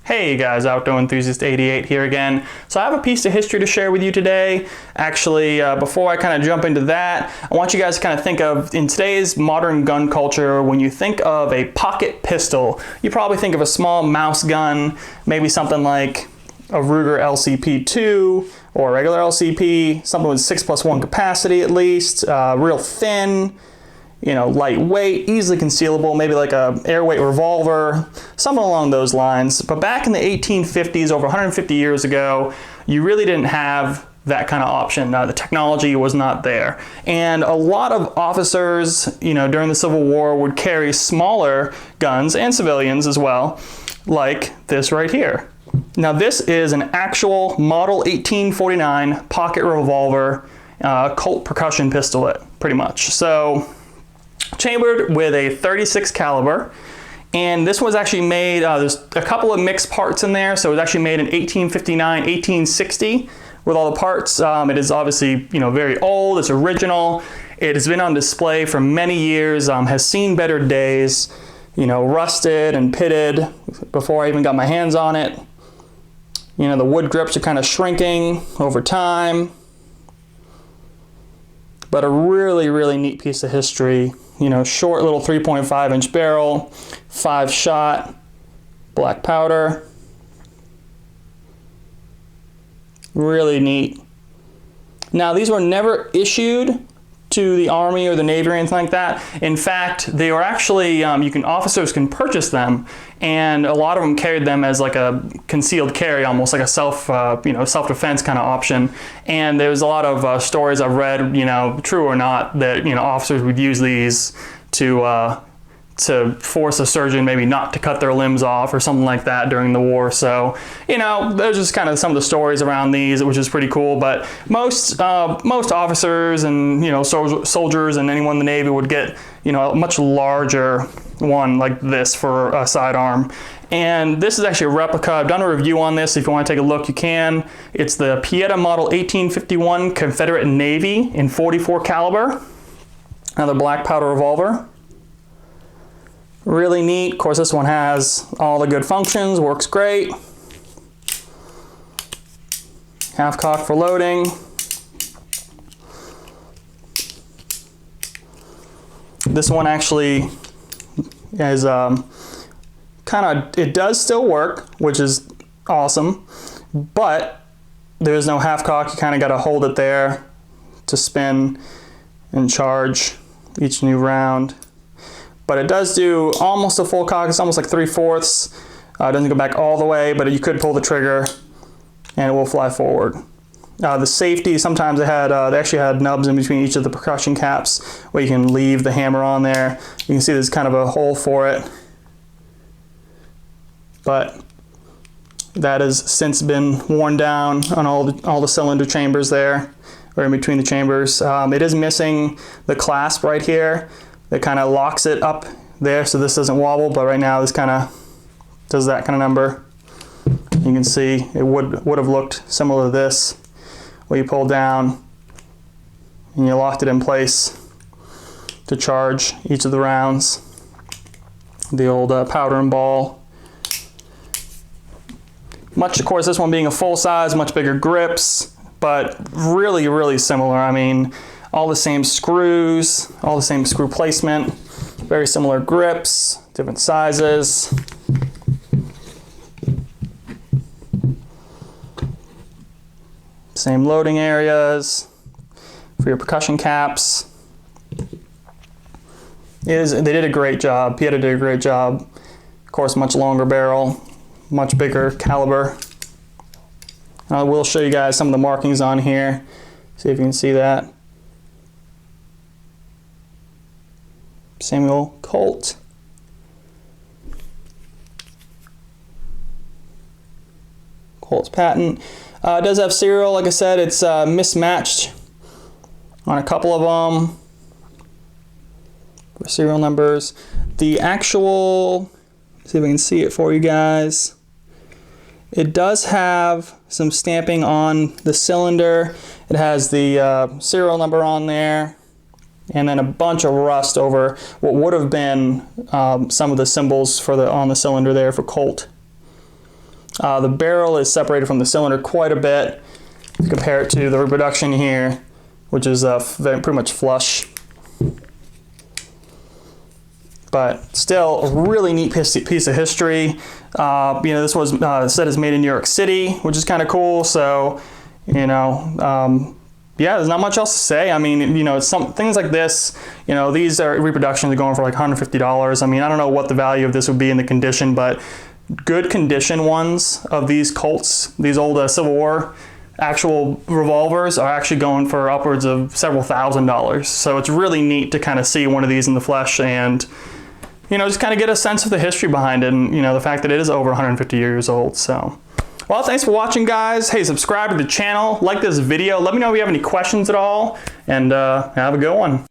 Hey guys, Outdoor Enthusiast 88 here again. So I have a piece of history to share with you today. Actually, before I kind of jump into that, I want you guys to kind of think of, in today's modern gun culture, when you think of a pocket pistol, you probably think of a small mouse gun, maybe something like a Ruger LCP2 or a regular LCP, something with 6+1 capacity at least, real thin, you know, lightweight, easily concealable, maybe like a airweight revolver, something along those lines. But back in the 1850s, over 150 years ago, you really didn't have that kind of option. The technology was not there. And a lot of officers, you know, during the Civil War would carry smaller guns, and civilians as well, like this right here. Now this is an actual model 1849 pocket revolver, Colt percussion pistol, pretty much. So chambered with a 36 caliber, and this was actually made, there's a couple of mixed parts in there, so it was actually made in 1859, 1860 with all the parts. It is obviously, you know, very old, it's original, it has been on display for many years, has seen better days, you know, rusted and pitted before I even got my hands on it. You know, the wood grips are kind of shrinking over time, but a really, really neat piece of history. You know, short little 3.5 inch barrel, 5-shot, black powder. Really neat. Now these were never issued to the Army or the Navy or anything like that. In fact, they were actually, officers can purchase them, and a lot of them carried them as like a concealed carry, almost like a self-defense kind of option. And there's a lot of stories I've read, you know, true or not, that, you know, officers would use these to force a surgeon maybe not to cut their limbs off or something like that during the war. So, you know, there's just kind of some of the stories around these, which is pretty cool. But most officers and, you know, soldiers and anyone in the Navy would get, you know, a much larger one like this for a sidearm. And this is actually a replica. I've done a review on this. If you want to take a look, you can. It's the Pieta Model 1851 Confederate Navy in .44 caliber. Another black powder revolver. Really neat. Of course, this one has all the good functions, works great. Half cock for loading. This one actually is it does still work, which is awesome, but there's no half cock. You kind of got to hold it there to spin and charge each new round. But it does do almost a full cock. It's almost like 3/4. It doesn't go back all the way, but you could pull the trigger and it will fly forward. The safety, sometimes they actually had nubs in between each of the percussion caps where you can leave the hammer on there. You can see there's kind of a hole for it. But that has since been worn down on all the cylinder chambers there, or in between the chambers. It is missing the clasp right here. That kind of locks it up there so this doesn't wobble, but right now this kind of does that kind of number. You can see it would have looked similar to this, where you pull down and you locked it in place to charge each of the rounds. The old powder and ball. Of course, this one being a full size, much bigger grips, but really, really similar. I mean, all the same screws, all the same screw placement, very similar grips, different sizes. Same loading areas for your percussion caps. They did a great job. Pieta did a great job. Of course, much longer barrel, much bigger caliber. I will show you guys some of the markings on here. See if you can see that. Samuel Colt. Colt's patent. It does have serial. Like I said, it's mismatched on a couple of them for serial numbers. The actual, see if I can see it for you guys. It does have some stamping on the cylinder. It has the serial number on there. and then a bunch of rust over what would have been some of the symbols for on the cylinder there for Colt. The barrel is separated from the cylinder quite a bit. Compare it to the reproduction here, which is pretty much flush. But still a really neat piece of history. You know, this was said is made in New York City, which is kind of cool. So, you know, yeah, there's not much else to say. I mean, you know, some things like this, you know, these are reproductions are going for like $150. I mean, I don't know what the value of this would be in the condition, but good condition ones of these Colts, these old Civil War actual revolvers, are actually going for upwards of several $1,000s. So it's really neat to kind of see one of these in the flesh and, you know, just kind of get a sense of the history behind it, and, you know, the fact that it is over 150 years old. So, well, thanks for watching, guys. Hey, subscribe to the channel, like this video, let me know if you have any questions at all, and have a good one.